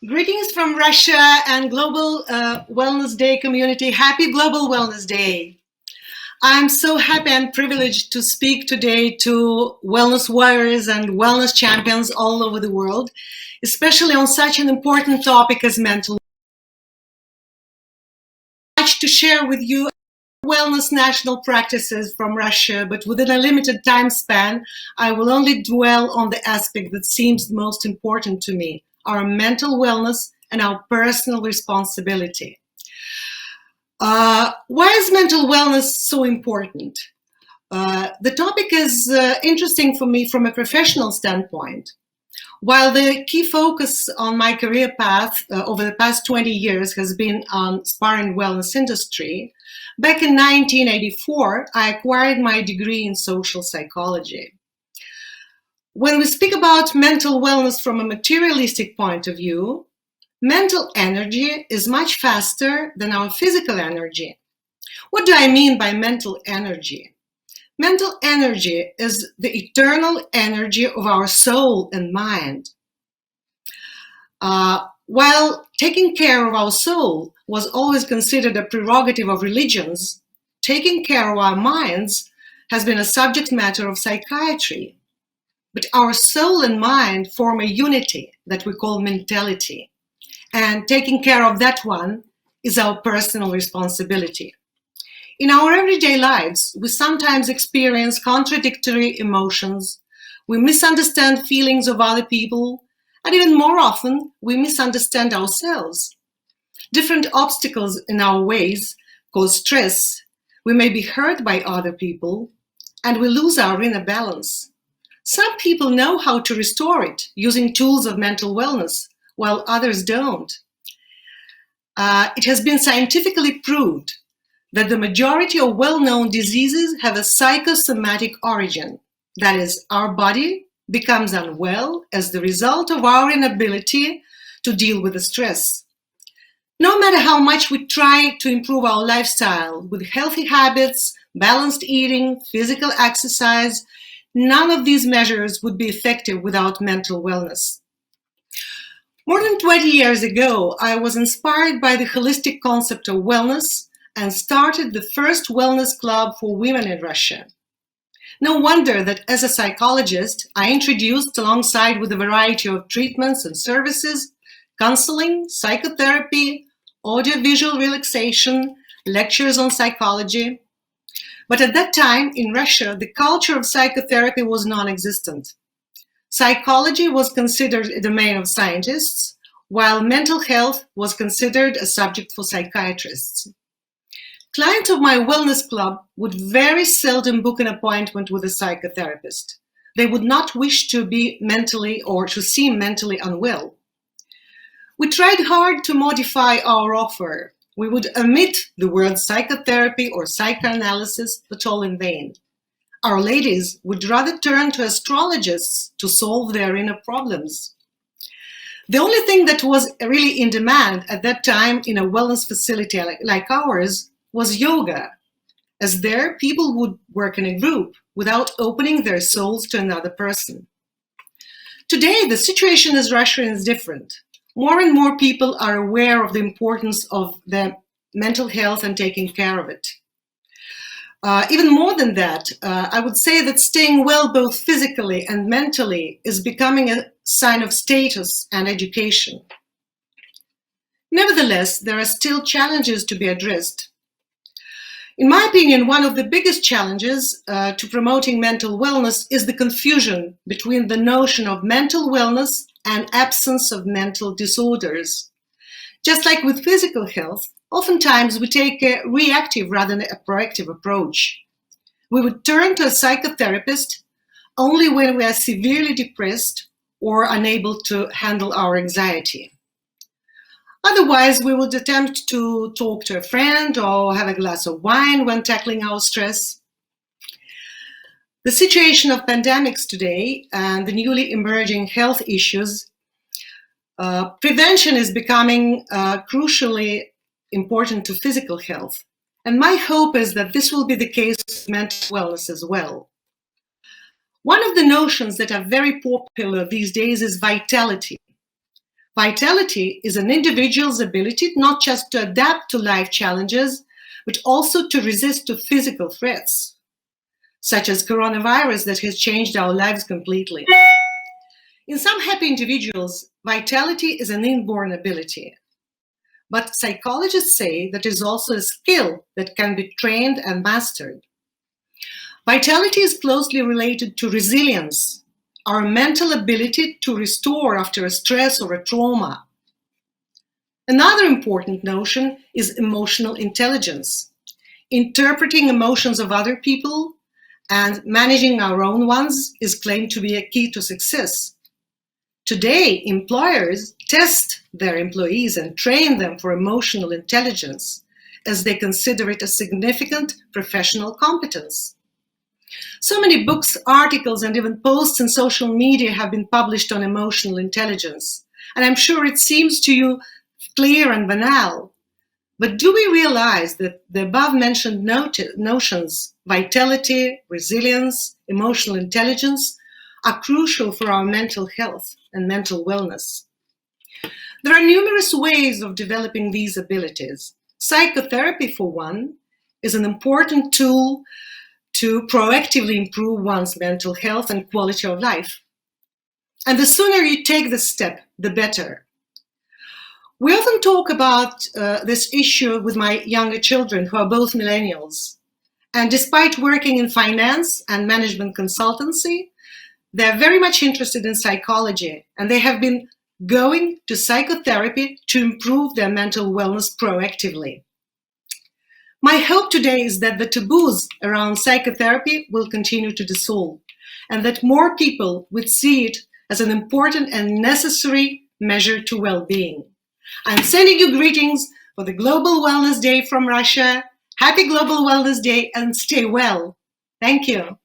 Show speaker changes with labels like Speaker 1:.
Speaker 1: Greetings from Russia and Global Wellness Day community. Happy Global Wellness Day. I'm so happy and privileged to speak today to wellness warriors and wellness champions all over the world, especially on such an important topic as mental health. Much to share with you wellness national practices from Russia, but within a limited time span, I will only dwell on the aspect that seems most important to me, our mental wellness and our personal responsibility. Why is mental wellness so important? The topic is interesting for me from a professional standpoint. While the key focus on my career path over the past 20 years has been on spa and wellness industry, back in 1984, I acquired my degree in social psychology. When we speak about mental wellness from a materialistic point of view, mental energy is much faster than our physical energy. What do I mean by mental energy? Mental energy is the eternal energy of our soul and mind. While taking care of our soul was always considered a prerogative of religions, taking care of our minds has been a subject matter of psychiatry. But our soul and mind form a unity that we call mentality. And taking care of that one is our personal responsibility. In our everyday lives, we sometimes experience contradictory emotions. We misunderstand feelings of other people, and even more often, we misunderstand ourselves. Different obstacles in our ways cause stress. We may be hurt by other people, and we lose our inner balance. Some people know how to restore it using tools of mental wellness, while others don't. It has been scientifically proved that the majority of well-known diseases have a psychosomatic origin. That is, our body becomes unwell as the result of our inability to deal with the stress. No matter how much we try to improve our lifestyle with healthy habits, balanced eating, physical exercise, none of these measures would be effective without mental wellness. More than 20 years ago, I was inspired by the holistic concept of wellness and started the first wellness club for women in Russia. No wonder that as a psychologist, I introduced, alongside with a variety of treatments and services, counseling, psychotherapy, audio-visual relaxation, lectures on psychology. But at that time, in Russia, the culture of psychotherapy was non-existent. Psychology was considered a domain of scientists, while mental health was considered a subject for psychiatrists. Clients of my wellness club would very seldom book an appointment with a psychotherapist. They would not wish to be mentally or to seem mentally unwell. We tried hard to modify our offer. We would omit the word psychotherapy or psychoanalysis, but all in vain. Our ladies would rather turn to astrologists to solve their inner problems. The only thing that was really in demand at that time in a wellness facility like ours was yoga, as there people would work in a group without opening their souls to another person. Today, the situation in Russia is different. More and more people are aware of the importance of their mental health and taking care of it. Even more than that, I would say that staying well both physically and mentally is becoming a sign of status and education. Nevertheless, there are still challenges to be addressed. In my opinion, one of the biggest challenges to promoting mental wellness is the confusion between the notion of mental wellness and absence of mental disorders. Just like with physical health, oftentimes we take a reactive rather than a proactive approach. We would turn to a psychotherapist only when we are severely depressed or unable to handle our anxiety. Otherwise, we would attempt to talk to a friend or have a glass of wine when tackling our stress. The situation of pandemics today and the newly emerging health issues, prevention is becoming crucially important to physical health. And my hope is that this will be the case with mental wellness as well. One of the notions that are very popular these days is vitality. Vitality is an individual's ability not just to adapt to life challenges, but also to resist to physical threats, such as coronavirus that has changed our lives completely. In some happy individuals, vitality is an inborn ability. But psychologists say that it is also a skill that can be trained and mastered. Vitality is closely related to resilience, our mental ability to restore after a stress or a trauma. Another important notion is emotional intelligence. Interpreting emotions of other people and managing our own ones is claimed to be a key to success. Today, employers test their employees and train them for emotional intelligence, as they consider it a significant professional competence. So many books, articles, and even posts in social media have been published on emotional intelligence, and I'm sure it seems to you clear and banal. But do we realize that the above-mentioned notions, vitality, resilience, emotional intelligence, are crucial for our mental health and mental wellness? There are numerous ways of developing these abilities. Psychotherapy, for one, is an important tool to proactively improve one's mental health and quality of life. And the sooner you take this step, the better. We often talk about this issue with my younger children, who are both millennials. And despite working in finance and management consultancy, they're very much interested in psychology, and they have been going to psychotherapy to improve their mental wellness proactively. My hope today is that the taboos around psychotherapy will continue to dissolve, and that more people would see it as an important and necessary measure to well-being. I'm sending you greetings for the Global Wellness Day from Russia. Happy Global Wellness Day and stay well. Thank you.